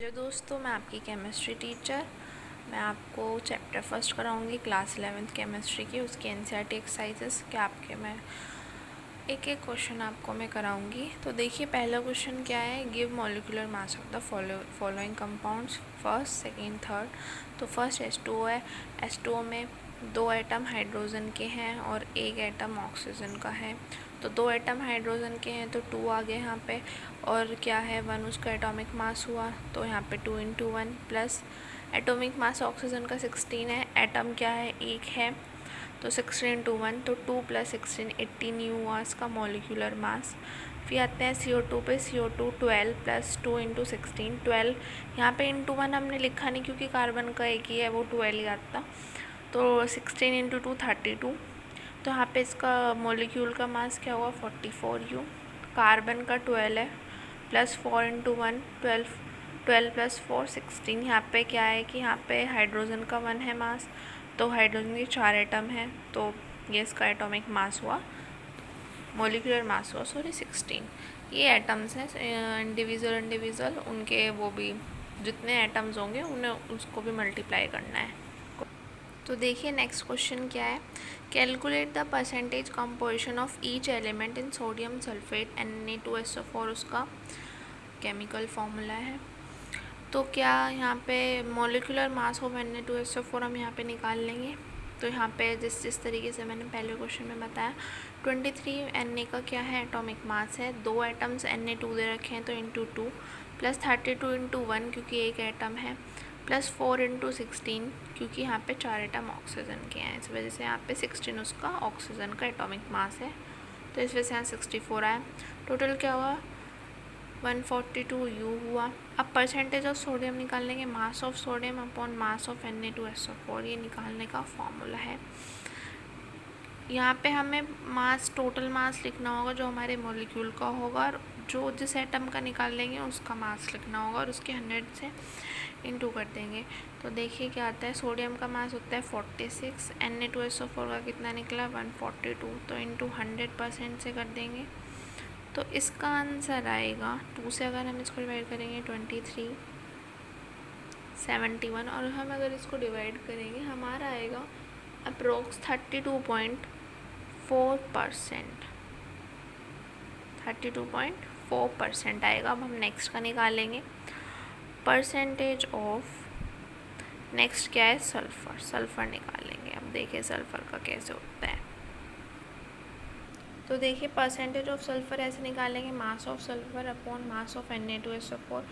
Hello दोस्तों, मैं आपकी केमिस्ट्री टीचर। मैं आपको चैप्टर फर्स्ट कराऊंगी क्लास 11th केमिस्ट्री की, उसके एनसीईआरटी एक्सरसाइजेस के आपके मैं एक एक क्वेश्चन आपको मैं कराऊंगी। तो देखिए, पहला क्वेश्चन क्या है, give molecular mass of the following compounds first, second, third. तो फर्स्ट H2O है। H2O में 2 एटम हाइड्रोजन के हैं और 1 एटम ऑक्सीजन का है। तो 2 एटम हाइड्रोजन के हैं तो 2 आ गए यहाँ पे, और क्या है 1 उसका एटॉमिक मास हुआ, तो यहाँ पे 2 × 1 प्लस एटॉमिक मास ऑक्सीजन का 16 है, एटम क्या है 1 है, तो 16 × 1 तो 2 + 16 18 यू हुआ इसका मॉलिक्यूलर मास। फिर आते हैं CO2 पे, CO2 12 + 2 × 16 12। यहाँ पे × 1 हमने लिखा नहीं क्योंकि कार्बन का एक ही है, वो 12 ही आता, तो 16 × 2 32। तो यहाँ पे इसका मॉलिक्यूल का मास क्या हुआ 44 यू। कार्बन का 12 है, प्लस 4 × 1 12, 12 + 4 16। यहाँ पे क्या है कि यहाँ पे हाइड्रोजन का 1 है मास, तो हाइड्रोजन के 4 एटम हैं, तो ये इसका एटॉमिक मास हुआ, मॉलिक्यूलर मास हुआ 16। ये एटम्स हैं इंडिविजुअल उनके, वो भी जितने एटम्स होंगे उन्हें उसको भी मल्टीप्लाई करना है। तो देखिए नेक्स्ट क्वेश्चन क्या है, calculate the percentage composition of each element in sodium sulphate Na2SO4, उसका केमिकल फॉर्मूला है। तो क्या यहाँ पे मॉलिक्यूलर मास ऑफ Na2SO4 हम यहाँ पे निकाल लेंगे। तो यहाँ पे जिस तरीके से मैंने पहले क्वेश्चन में बताया, 23 Na का क्या है एटॉमिक मास है, 2 एटम्स Na2 दे रखे हैं तो × 2 प्लस 32 × 1 क्योंकि एक एटम है, प्लस 4 × 16 क्योंकि यहाँ पे 4 एटम ऑक्सीजन के हैं, इस वजह से यहाँ पे 16 उसका ऑक्सीजन का एटॉमिक मास है, तो इस वजह से यहाँ 64 आया। टोटल क्या हुआ 142 यू हुआ। अब परसेंटेज ऑफ सोडियम निकालने के, मास of sodium upon mass of Na2SO4, ये निकालने का फॉर्मूला है। यहाँ पे हमें मास, टोटल मास लिखना होगा जो हमारे मॉलिक्यूल का होगा, और जो जिस एटम का निकाल लेंगे उसका मास लिखना होगा, और उसके 100 से इंटू कर देंगे। तो देखिए क्या आता है, सोडियम का मास होता है 46, Na2SO4 का कितना निकला 142, तो इंटू 100% से कर देंगे, तो इसका आंसर आएगा 2 से अगर हम इसको डिवाइड करेंगे 23 71, और हम अगर इसको डिवाइड करेंगे हमारा आएगा अप्रोक्स 32.4%, 32.4% आएगा। अब हम नेक्स्ट का निकालेंगे, परसेंटेज ऑफ, नेक्स्ट क्या है सल्फ़र, सल्फ़र निकालेंगे। अब देखिए सल्फ़र का कैसे होता है। तो देखिए परसेंटेज ऑफ सल्फ़र ऐसे निकालेंगे, mass of sulphur upon mass of Na2SO4,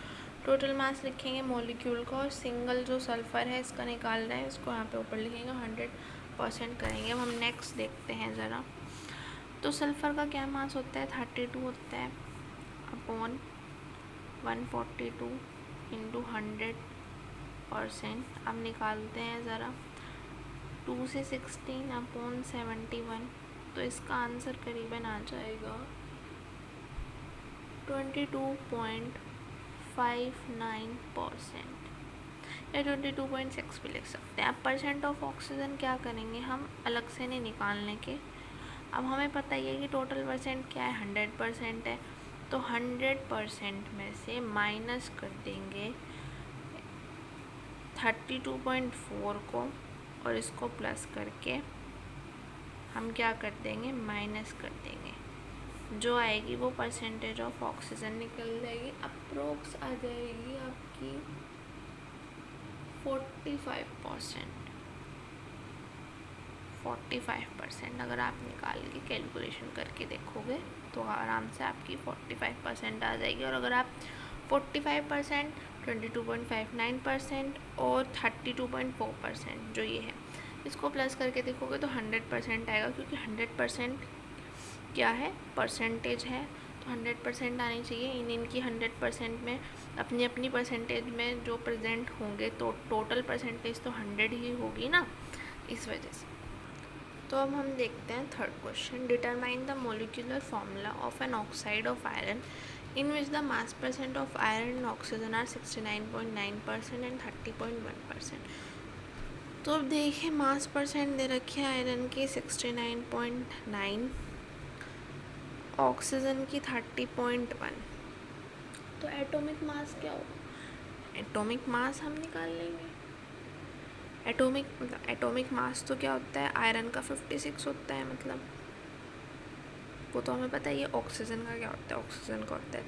total mass लिखेंगे मॉलिक्यूल का, और सिंगल जो सल्फ़र है इसका निकालना है, इसको यहाँ पे ऊपर लिखेंगे, 100% करेंगे। अब हम नेक्स्ट देखते हैं ज़रा। तो सल्फ़र का क्या मास होता है 32 होता है, अपॉन 142 × 100%। अब निकालते हैं ज़रा, 2 से 16 अपॉन 71, तो इसका आंसर करीबन आ जाएगा 22.59% या 22.6 भी लिख सकते हैं। अब परसेंट ऑफ ऑक्सीजन क्या करेंगे, हम अलग से नहीं निकालने के। अब हमें पता ही है कि टोटल परसेंट क्या है 100% है, तो 100% में से माइनस कर देंगे 32.4 को, और इसको प्लस करके हम क्या कर देंगे माइनस कर देंगे, जो आएगी वो परसेंटेज ऑफ ऑक्सीजन निकल जाएगी, अप्रोक्स आ जाएगी आपकी 45%। अगर आप निकाल के कैलकुलेशन करके देखोगे तो आराम से आपकी 45% आ जाएगी। और अगर आप 45%, 22.59% और 32.4% जो ये है, इसको प्लस करके देखोगे तो 100% आएगा, क्योंकि 100% क्या है परसेंटेज है, तो 100% आनी चाहिए। इनकी 100% में अपनी अपनी परसेंटेज में जो प्रेजेंट होंगे, तो टोटल परसेंटेज तो 100 ही होगी ना, इस वजह से। तो अब हम देखते हैं third question, determine the molecular formula of an oxide of iron in which the mass percent of iron and oxygen are 69.9% and 30.1%। तो अब देखिए मास परसेंट दे रखे हैं आयरन की 69.9, ऑक्सीजन की 30.1, तो एटॉमिक मास क्या होगा, एटॉमिक मास हम निकाल लेंगे। एटॉमिक मास तो क्या होता है, आयरन का 56 होता है, मतलब वो तो हमें पता है। ये ऑक्सीजन का क्या होता है, ऑक्सीजन का होता है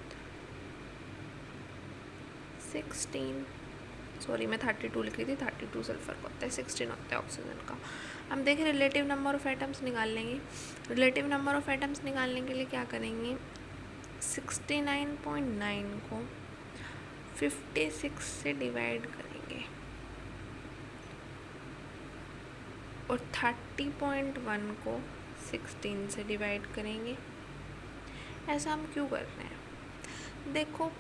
16, सॉरी मैं 32 लिख रही थी, 32 सल्फर का होता है, 16 होता है ऑक्सीजन का। हम देखें रिलेटिव नंबर ऑफ एटम्स निकाल लेंगे। रिलेटिव नंबर ऑफ एटम्स निकालने के लिए क्या करेंगे, 69.9 को 56 से डिवाइड करेंगे और 30.1 को 16 से डिवाइड करेंगे। ऐसा हम क्यों कर रहे हैं, देखो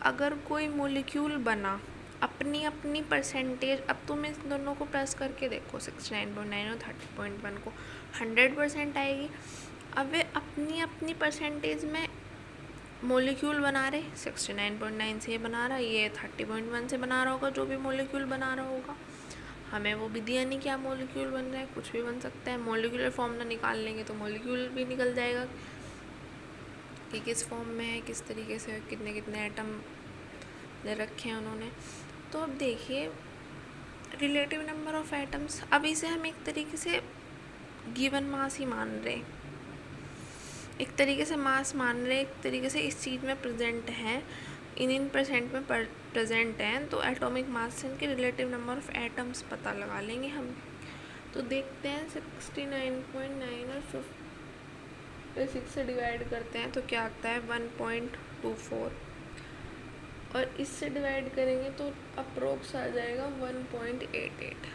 अगर कोई मॉलिक्यूल बना अपनी अपनी परसेंटेज, अब तुम इस दोनों को प्लस करके देखो 69.9 और 30.1 को, 100% आएगी। अब वे अपनी अपनी परसेंटेज में मॉलिक्यूल बना रहे, 69.9 से बना रहा, ये 30.1 से बना रहा होगा, जो भी मॉलिक्यूल बना रहा होगा। हमें वो भी दिया नहीं क्या मॉलिक्यूल बन रहा है, कुछ भी बन सकता है। मॉलिक्यूलर फॉर्मूला निकाल लेंगे तो मॉलिक्यूल भी निकल जाएगा कि किस फॉर्म में है, किस तरीके से, कितने कितने एटम दे रखे हैं उन्होंने। तो अब देखिए रिलेटिव नंबर ऑफ एटम्स, अब इसे हम एक तरीके से गिवन मास ही मान रहे, एक तरीके से मास मान रहे, एक तरीके से इस चीज़ में प्रेजेंट है, इन परसेंट में प्रेजेंट हैं, तो एटॉमिक मास से इनके रिलेटिव नंबर ऑफ एटम्स पता लगा लेंगे हम। तो देखते हैं 69.9 और 56 से डिवाइड करते हैं तो क्या आता है 1.24, और इससे डिवाइड करेंगे तो अप्रोक्स आ जाएगा 1.88।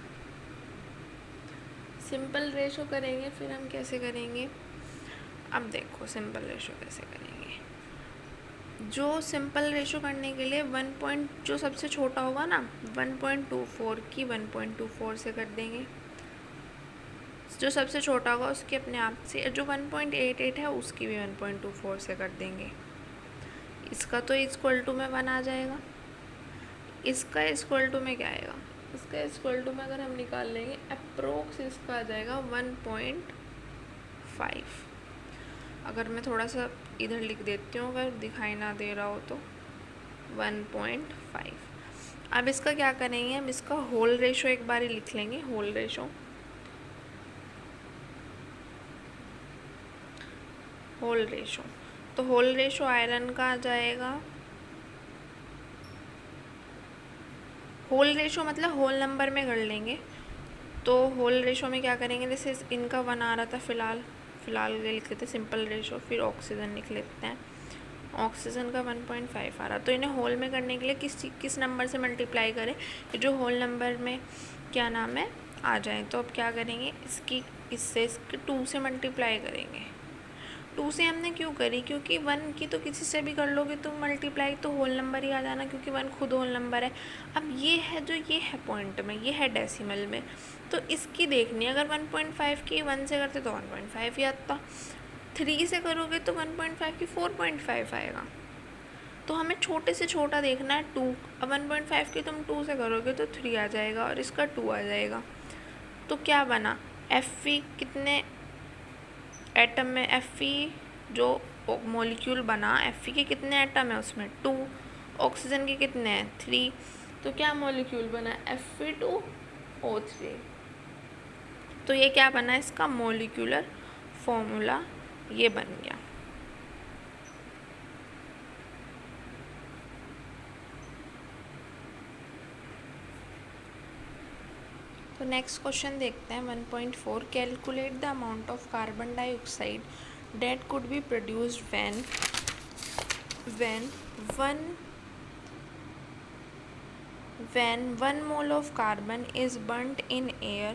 सिंपल रेशो करेंगे, फिर हम कैसे करेंगे, अब देखो सिंपल रेशो कैसे करेंगे। जो सिंपल रेशो करने के लिए जो सबसे छोटा होगा ना 1.24 की 1.24 से कर देंगे, जो सबसे छोटा होगा उसकी अपने आप से, जो 1.88 है उसकी भी 1.24 से कर देंगे। इसका तो इक्वल टू में 1 आ जाएगा, इसका इक्वल टू में क्या आएगा, इसका इक्वल टू में अगर हम निकाल लेंगे अप्रोक्स इसका आ जाएगा 1.5। अगर मैं थोड़ा सा इधर लिख देती हूँ अगर दिखाई ना दे रहा हो तो 1.5। अब इसका क्या करेंगे, हम इसका होल रेशो एक बार ही लिख लेंगे, होल रेशो तो होल रेशो आयरन का आ जाएगा, होल रेशो मतलब होल नंबर में कर लेंगे। तो होल रेशो में क्या करेंगे, जैसे इनका 1 आ रहा था, फ़िलहाल ये लिख लेते हैं सिंपल रेशो, फिर ऑक्सीजन लिख लेते हैं, ऑक्सीजन का 1.5 आ रहा, तो इन्हें होल में करने के लिए किस नंबर से मल्टीप्लाई करें कि जो होल नंबर में क्या नाम है आ जाए। तो अब क्या करेंगे, इससे 2 से मल्टीप्लाई करेंगे। 2 से हमने क्यों करी, क्योंकि 1 की तो किसी से भी कर लोगे तो मल्टीप्लाई तो होल नंबर ही आ जाना, क्योंकि 1 खुद होल नंबर है। अब ये है पॉइंट में, ये है डेसिमल में, तो इसकी देखनी है। अगर 1.5 की 1 से करते तो 1.5 ही आता, 3 से करोगे तो 1.5 की 4.5 आएगा। तो हमें छोटे से छोटा देखना है 2। अब 1.5 की तुम 2 से करोगे तो 3 आ जाएगा और इसका 2 आ जाएगा। तो क्या बना, Fe कितने एटम में, Fe जो मॉलिक्यूल बना, Fe के कितने एटम है उसमें 2, ऑक्सीजन के कितने हैं 3, तो क्या मॉलिक्यूल बना Fe2O3। तो ये क्या बना, इसका मॉलिक्यूलर फॉर्मूला ये बन गया। तो नेक्स्ट क्वेश्चन देखते हैं 1.4, calculate the amount of carbon dioxide that could be produced when 1 mole of carbon is burnt in air।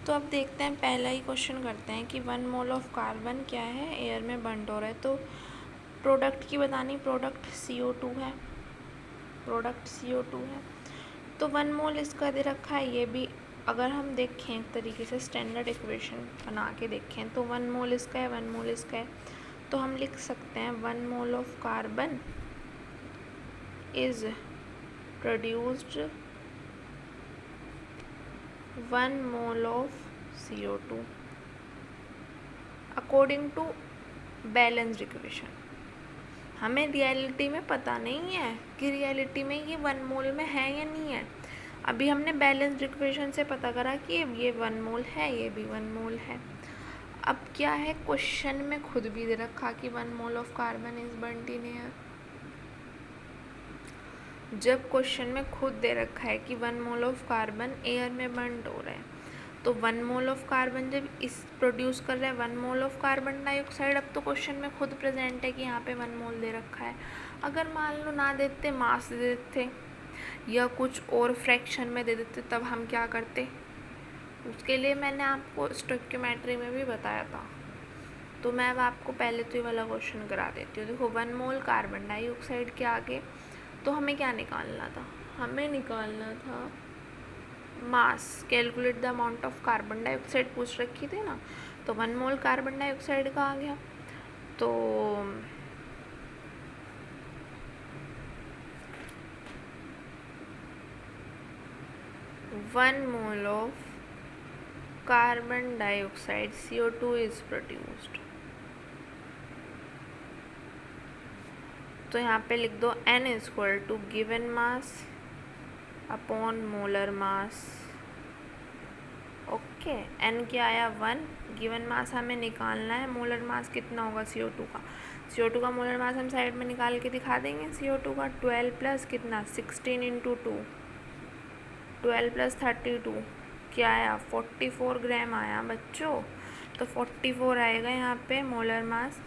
तो अब देखते हैं, पहला ही क्वेश्चन करते हैं कि 1 मोल ऑफ कार्बन क्या है, एयर में बर्न हो रहा है। तो प्रोडक्ट की बतानी, प्रोडक्ट CO2 है, तो 1 मोल इसका दे रखा है। ये भी अगर हम देखें एक तरीके से स्टैंडर्ड इक्वेशन बना के देखें तो 1 मोल इसका है, 1 मोल इसका है, तो हम लिख सकते हैं 1 mole of carbon is produced 1 mole of CO2 according to balanced equation. हमें रियलिटी में पता नहीं है कि रियलिटी में ये 1 मोल में है या नहीं है। अभी हमने बैलेंस्ड इक्वेशन से पता करा कि ये 1 मोल है, ये भी 1 मोल है। अब क्या है, क्वेश्चन में खुद भी दे रखा कि 1 mole of carbon is burned in air. जब क्वेश्चन में खुद दे रखा है कि 1 मोल ऑफ कार्बन एयर में बर्न्ड हो रहा है, तो 1 मोल ऑफ कार्बन जब इस प्रोड्यूस कर रहा है 1 मोल ऑफ कार्बन डाइऑक्साइड, अब तो क्वेश्चन में खुद प्रेजेंट है कि यहाँ पे 1 मोल दे रखा है। अगर मान लो ना देते, मास दे देते या कुछ और फ्रैक्शन में दे देते, तब हम क्या करते? उसके लिए मैंने आपको स्टोइकियोमेट्री में भी बताया था। तो मैं अब आपको पहले तो ये वाला क्वेश्चन करा देती हूँ। देखो 1 मोल कार्बन डाइऑक्साइड के आगे तो हमें क्या निकालना था? हमें निकालना था mass. Calculate the amount of carbon dioxide पूछ रखी थी ना, तो 1 मोल कार्बन डाइऑक्साइड का आ गया। तो 1 mole of carbon dioxide CO2 is produced. तो यहाँ पे लिख दो N is equal to given mass upon molar mass. Okay, N क्या आया 1, गिवन मास हमें निकालना है, मोलर मास कितना होगा CO2 का। CO2 का मोलर मास हम साइड में निकाल के दिखा देंगे। CO2 का 12 प्लस कितना 16 इंटू 2, 12 प्लस 32 क्या आया 44 ग्राम आया बच्चों। तो 44 आएगा यहाँ पे मोलर मास।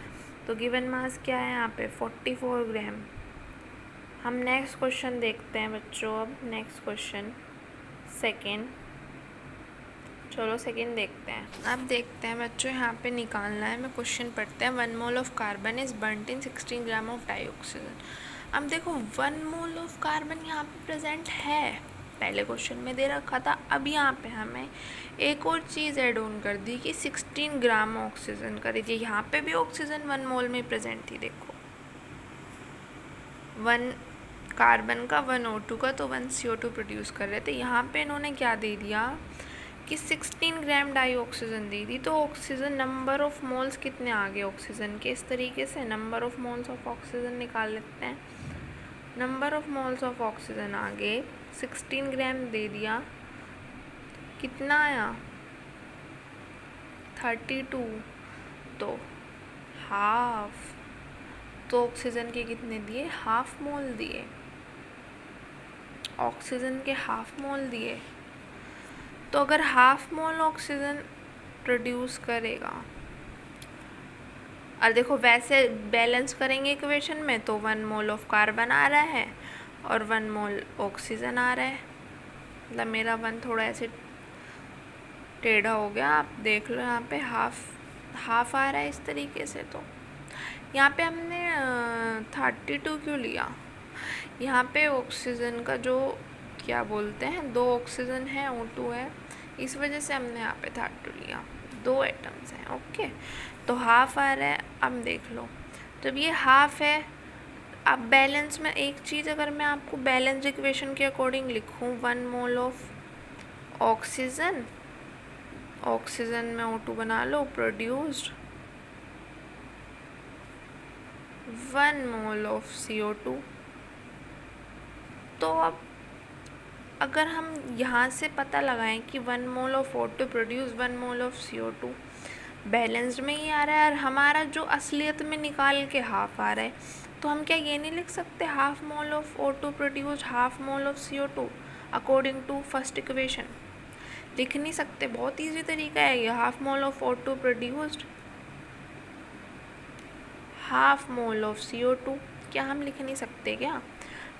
तो गिवन मास क्या है यहाँ पे 44 ग्राम। हम नेक्स्ट क्वेश्चन देखते हैं बच्चों। अब नेक्स्ट क्वेश्चन सेकेंड, चलो सेकेंड देखते हैं। अब देखते हैं बच्चों, यहाँ पे निकालना है, मैं क्वेश्चन पढ़ते हैं। 1 mole of carbon is burned in 16 gram of dioxygen. अब देखो 1 मोल ऑफ कार्बन यहाँ पे प्रेजेंट है, पहले क्वेश्चन में दे रखा था। अब यहाँ पे हमें एक और चीज़ ऐड ऑन कर दी कि 16 ग्राम ऑक्सीजन कर दीजिए। यहाँ पे भी ऑक्सीजन 1 मोल में प्रेजेंट थी। देखो 1 कार्बन का 1 O2 का, तो 1 CO2 प्रोड्यूस कर रहे थे। यहाँ पे इन्होंने क्या दे दिया कि 16 ग्राम डाई ऑक्सीजन दे दी। तो ऑक्सीजन नंबर ऑफ मोल्स कितने आ गए ऑक्सीजन के, इस तरीके से number of moles of oxygen निकाल लेते हैं। Number of moles of oxygen आ गए, 16 ग्राम दे दिया, कितना आया 32, तो हाफ। तो ऑक्सीजन के कितने दिए, हाफ मोल दिए, ऑक्सीजन के हाफ मोल दिए। तो अगर हाफ मोल ऑक्सीजन प्रोड्यूस करेगा, और देखो वैसे बैलेंस करेंगे इक्वेशन में, तो 1 मोल ऑफ कार्बन आ रहा है और 1 मोल ऑक्सीजन आ रहा है। मतलब मेरा 1 थोड़ा ऐसे टेढ़ा हो गया, आप देख लो यहाँ पे हाफ आ रहा है इस तरीके से। तो यहाँ पे हमने 32 क्यों लिया, यहाँ पे ऑक्सीजन का जो क्या बोलते हैं 2 ऑक्सीजन है, O2 है, इस वजह से हमने यहाँ पे 32 लिया, 2 एटम्स हैं। ओके, तो हाफ आ रहा है। अब देख लो जब ये हाफ है, अब बैलेंस में एक चीज़ अगर मैं आपको बैलेंस इक्वेशन के अकॉर्डिंग लिखूँ, 1 मोल ऑफ ऑक्सीजन, ऑक्सीजन में O2 बना लो, प्रोड्यूस्ड 1 मोल ऑफ CO2। तो अब अगर हम यहाँ से पता लगाएं कि 1 mole of O2 produce 1 mole of CO2, balanced में ही आ रहा है और हमारा जो असलियत में निकाल के हाफ आ रहा है, तो हम क्या ये नहीं लिख सकते half mole of O2 produce half mole of CO2 according to first equation? लिख नहीं सकते, बहुत ईजी तरीका है ये। Half mole of O2 produced half mole of CO2, क्या हम लिख नहीं सकते क्या?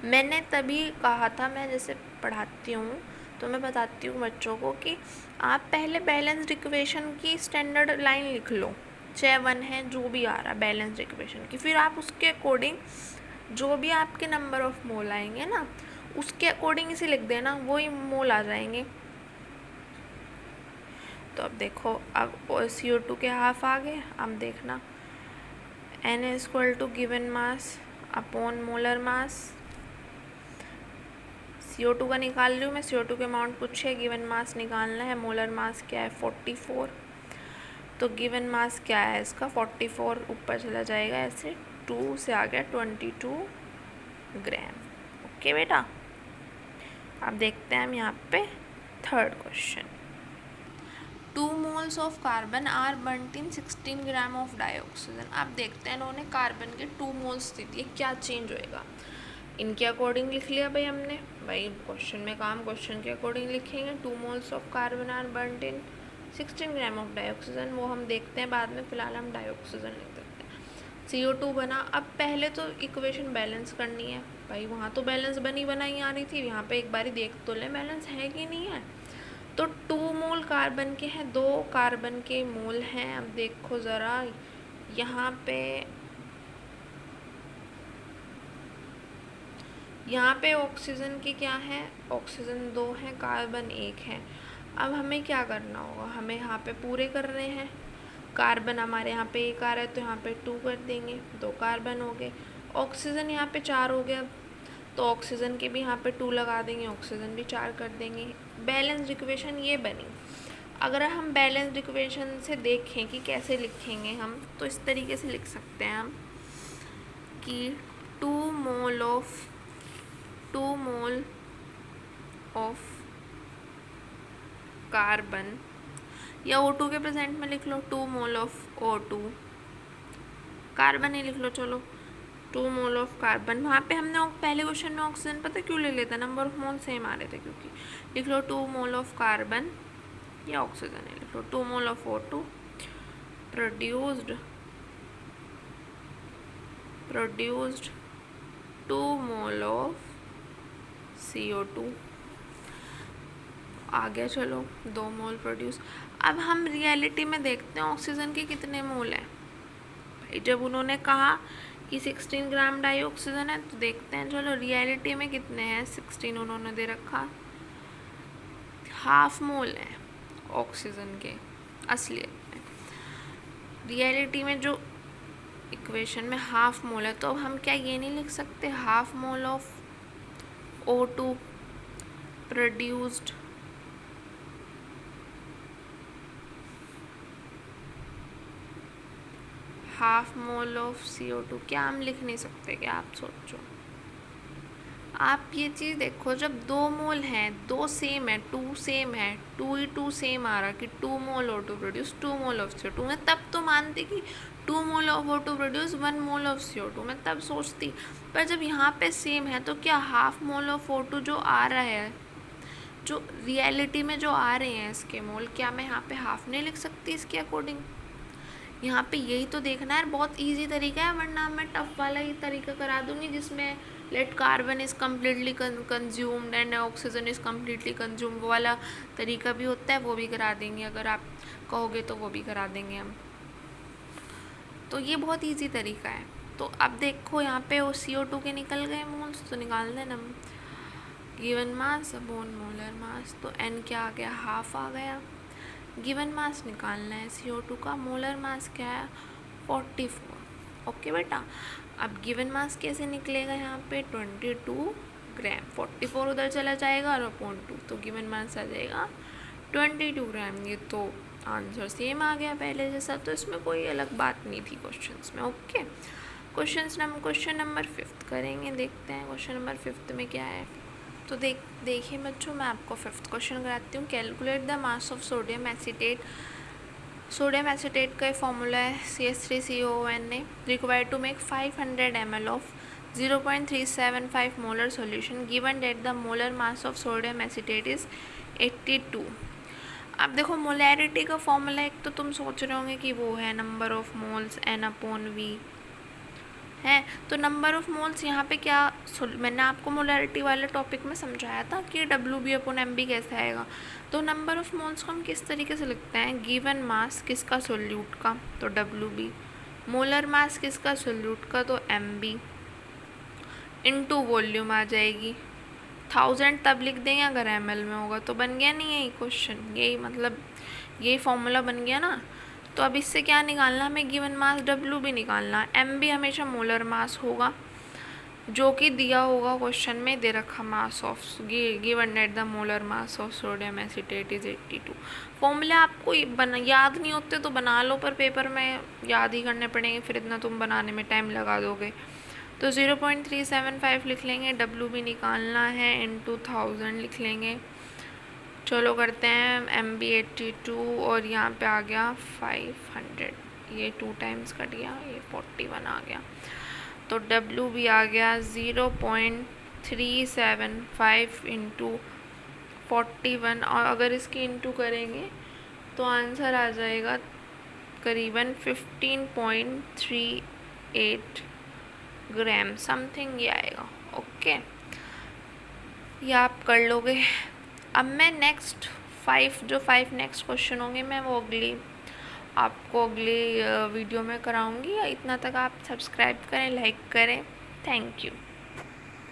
मैंने तभी कहा था, मैं जैसे पढ़ाती हूँ तो मैं बताती हूँ बच्चों को कि आप पहले बैलेंस्ड इक्वेशन की स्टैंडर्ड लाइन लिख लो, चाहे 1 है जो भी आ रहा बैलेंस्ड इक्वेशन की, फिर आप उसके अकॉर्डिंग जो भी आपके नंबर ऑफ मोल आएंगे ना, उसके अकॉर्डिंग इसे लिख देना, वही मोल आ जाएंगे। तो अब देखो, अब CO2 के हाफ आ गए। अब देखना N is equal to given mass upon molar mass. CO2 का निकाल रही हूँ मैं, CO2 के अमाउंट पूछे, गिवन मास निकालना है, मोलर मास क्या है 44। तो गिवन मास क्या है इसका 44, ऊपर चला जाएगा ऐसे 2 से आ गया 22 ग्राम। ओके बेटा, अब देखते हैं हम यहाँ पे third question. 2 moles of carbon are burned in 16 gram of dioxygen. आप देखते हैं इन्होंने कार्बन के 2 moles दे दिए, क्या चेंज होएगा? इनके अकॉर्डिंग लिख लिया भाई हमने, भाई क्वेश्चन में काम क्वेश्चन के अकॉर्डिंग लिखेंगे। 2 moles of carbon are burned in 16 gram of dioxygen, वो हम देखते हैं बाद में, फिलहाल हम डाइऑक्सीजन लिख देते हैं। CO2 बना। अब पहले तो इक्वेशन बैलेंस करनी है भाई, वहाँ तो बैलेंस बनी बनाई आ रही थी, यहाँ पे एक बारी देख तो ले बैलेंस है कि नहीं है। तो 2 मोल कार्बन के हैं, 2 कार्बन के मोल हैं। अब देखो ज़रा यहाँ पे ऑक्सीजन के क्या है, ऑक्सीजन 2 है, कार्बन 1 है। अब हमें क्या करना होगा, हमें यहाँ पे पूरे कर रहे हैं। कार्बन हमारे यहाँ पे 1 आ रहा है तो यहाँ पे 2 कर देंगे, 2 कार्बन हो गए। ऑक्सीजन यहाँ पे 4 हो गया, तो ऑक्सीजन के भी यहाँ पे 2 लगा देंगे, ऑक्सीजन भी 4 कर देंगे। बैलेंस्ड इक्वेशन ये बनी। अगर हम बैलेंस्ड इक्वेशन से देखें कि कैसे लिखेंगे हम, तो इस तरीके से लिख सकते हैं हम कि 2 मोल ऑफ कार्बन, या O2 के प्रेजेंट में लिख लो 2 मोल ऑफ O2, कार्बन ही लिख लो, चलो 2 मोल ऑफ कार्बन। वहाँ पे हमने पहले क्वेश्चन में ऑक्सीजन पता क्यों ले लेते, नंबर ऑफ मोल सेम आ रहे थे, क्योंकि लिख लो 2 मोल ऑफ कार्बन, या ऑक्सीजन है लिख लो 2 मोल of O2 produced 2 mole of CO2 आ गया, चलो 2 मोल प्रोड्यूस। अब हम रियलिटी में देखते हैं ऑक्सीजन के कितने मोल हैं भाई। जब उन्होंने कहा कि 16 ग्राम डाइऑक्सीजन है, तो देखते हैं चलो रियलिटी में कितने हैं। 16 उन्होंने दे रखा, हाफ मोल है ऑक्सीजन के असलियत में। रियलिटी में जो इक्वेशन में हाफ मोल है, तो अब हम क्या ये नहीं लिख सकते half mole of O2 produced half mole of CO2, क्या हम लिख नहीं सकते क्या? आप सोचो, आप ये चीज़ देखो, जब 2 मोल हैं, 2 सेम है, 2 सेम है, 2 सेम आ रहा कि 2 मोल O2 produce 2 mole of CO2, मैं तब तो मानती कि 2 मोल of O2 produce 1 mole of CO2, मैं तब सोचती। पर जब यहाँ पे सेम है, तो क्या हाफ मोल ऑफ O2 जो आ रहा है, जो रियलिटी में जो आ रहे हैं इसके मोल, क्या मैं यहाँ पे हाफ नहीं लिख सकती इसके अकॉर्डिंग? यहाँ पे यही तो देखना है। बहुत इजी तरीका है, वरना मैं टफ वाला ही तरीका करा दूँगी, जिसमें let carbon is completely consumed and oxygen is completely consumed, वो वाला तरीका भी होता है, वो भी करा देंगे। अगर आप कहोगे तो वो भी करा देंगे हम। तो ये बहुत इजी तरीका है। तो अब देखो यहाँ पे वो CO2 के निकल गए मोल्स, तो निकाल देना। गिवन मास अपॉन मोलर मास, तो N क्या आ गया, हाफ आ गया। गिवन मास निकालना है CO2 का, मोलर मास क्या है 44। ओके बेटा, अब गिवन मास कैसे निकलेगा, यहाँ पे 22 ग्राम, 44 उधर चला जाएगा और अपॉन 2, तो गिवन मास आ जाएगा 22 ग्राम। ये तो आंसर सेम आ गया पहले जैसा, तो इसमें कोई अलग बात नहीं थी क्वेश्चंस में। ओके, क्वेश्चन नंबर 5 करेंगे, देखते हैं क्वेश्चन नंबर 5 में क्या है। तो देखिए बच्चों, मैं आपको 5th क्वेश्चन कराती हूँ। Calculate the mass of sodium acetate. Sodium acetate का फॉर्मूला है CH3COONA, required to make 500 ml of 0.375 molar solution, given that the molar mass of sodium acetate is 82। अब देखो, मोलैरिटी का फॉर्मूला एक तो तुम सोच रहे होंगे कि वो है नंबर ऑफ मोल्स N/V है। तो नंबर ऑफ मोल्स यहाँ पे क्या, मैंने आपको मोलैरिटी वाले टॉपिक में समझाया था कि W/MB कैसे आएगा। तो नंबर ऑफ मोल्स को हम किस तरीके से लिखते हैं, गिवन मास किसका, सोल्यूट का, तो WB, मोलर मास किसका, सोल्यूट का, तो MB, इनटू वॉल्यूम आ जाएगी। 1000 तब लिख देंगे अगर ml में होगा, तो बन गया नहीं यही क्वेश्चन, यही मतलब यही फॉर्मूला बन गया ना। तो अब इससे क्या निकालना, हमें गिवन मास WB निकालना, MB हमेशा मोलर मास होगा। जो कि दिया होगा क्वेश्चन में, दे रखा mass of given at the molar mass of sodium acetate is 82। फॉर्मूले आपको याद नहीं होते तो बना लो, पर पेपर में याद ही करने पड़ेंगे, फिर इतना तुम बनाने में टाइम लगा दोगे। तो 0.375 लिख लेंगे, डब्ल्यू भी निकालना है, इनटू 1000 लिख लेंगे। चलो करते हैं, एम बी 82 और यहाँ पे आ गया 500, ये 2 टाइम्स कट गया, ये 41 आ गया। तो W भी आ गया 0.375 इंटू 41, और अगर इसकी इंटू करेंगे तो आंसर आ जाएगा करीबन 15.38 ग्राम समथिंग ये आएगा। ओके, ये आप कर लोगे। अब मैं नेक्स्ट 5 नेक्स्ट क्वेश्चन होंगे मैं वो आपको अगली वीडियो में कराऊंगी। इतना तक आप सब्सक्राइब करें, लाइक करें। Thank you.